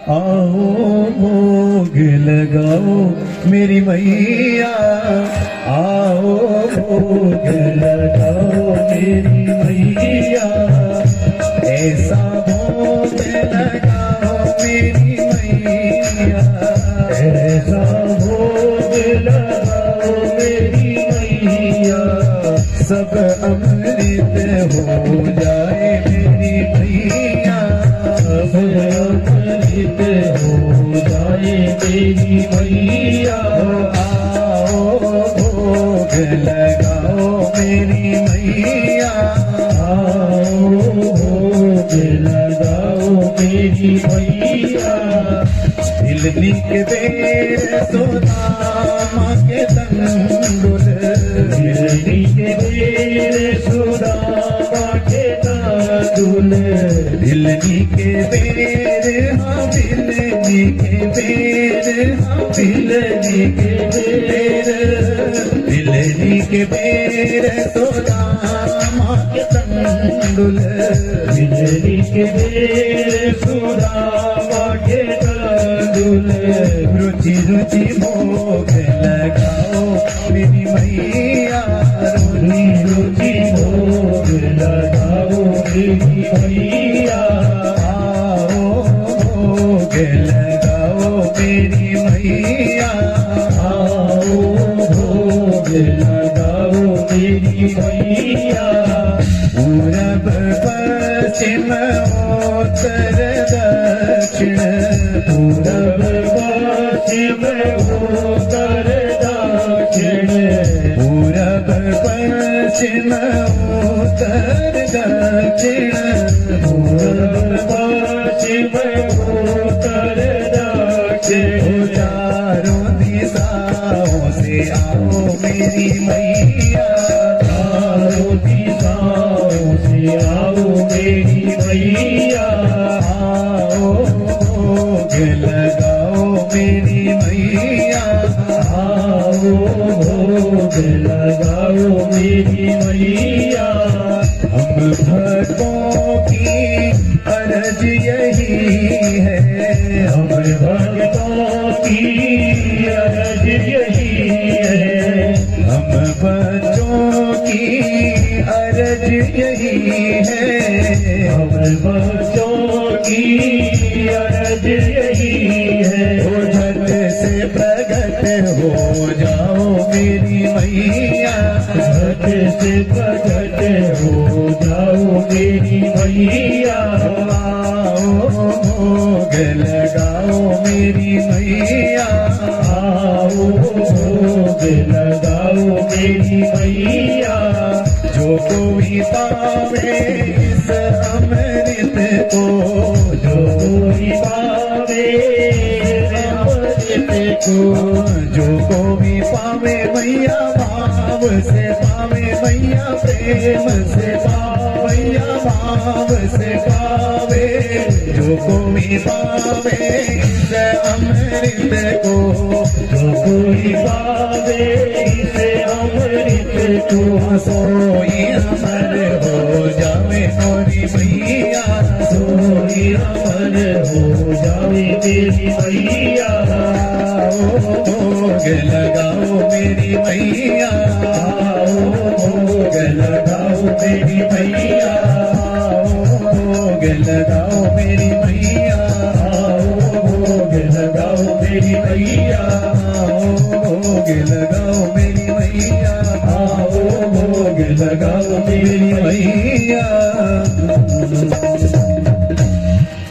आओ भोग लगाओ मेरी मैया, आओ भोग लगाओ मेरी मैया, ऐसा भोग लगाओ मेरी मैया, ऐसा भोग लगाओ मेरी मैया, सब अमृत हो जाए मेरी मैया, सब अमृत हो जाए मेरी मैया, आओ भोग लगाओ मेरी मैया, आओ भोग लगाओ मेरी मैया, हिलनी के बेर सुदामा के तंडुल, हिलनी के बेर सुदामा के तंडुल, हिलनी के बेर हाँ हिलनी के बेर हाँ हिलनी के बेर, हिलनी के बेर सुदामा के तंडुल, हिलनी के बेर सुदामा के तंडुल, रुचि रुचि भोग लगाओ मेरी मैया, रुचि रुचि भोग लगाओ मेरी मैया, आओ भोग लगाओ मेरी मैया, आओ भोग लगाओ मेरी मैया, पूरब पश्चिम उत्तर दक्षिण, पूरब पश्चिम उत्तर दक्षिण, पूरब पश्चिम उत्तर दक्षिण, पूरब पश्चिम उत्तर दक्षिण, चारों दिशाओं से आओ मेरी मैया, चारों दिशाओं से आओ मेरी मैया, आओ भोग लगाओ मेरी मैया, आओ भोग लगाओ मेरी मैया, हम भक्तों की अर्ज यही है, हम भक्तों की अर्ज यही है, हम बच्चों की अर्ज यही है, हम बच्चों की अर्ज यही है, झट से प्रगट हो जाओ मेरी मैया, झट से प्रगट हो जाओ मेरी मैया, आओ भोग लगाओ मेरी मैया, आओ भोग लगाओ मेरी मैया, जो कोई पावे इस अमृत को, जो कोई पावे अमृत को, जो कोई पावे मैया भाव से पावे मैया, प्रेम से मैया भाव से पावे, जो कोई पावे इस अमृत को, जो कोई पावे इस अमृत को, सोई अमर हो जावे मोरी मैया, सोई अमर हो जावे मेरी मैया, आओ भोग लगाओ मेरी मैया, आओ भोग लगाओ मेरी मैया, आओ भोग लगाओ मेरी मैया, आओ भोग लगाओ मेरी मैया, आओ भोग लगाओ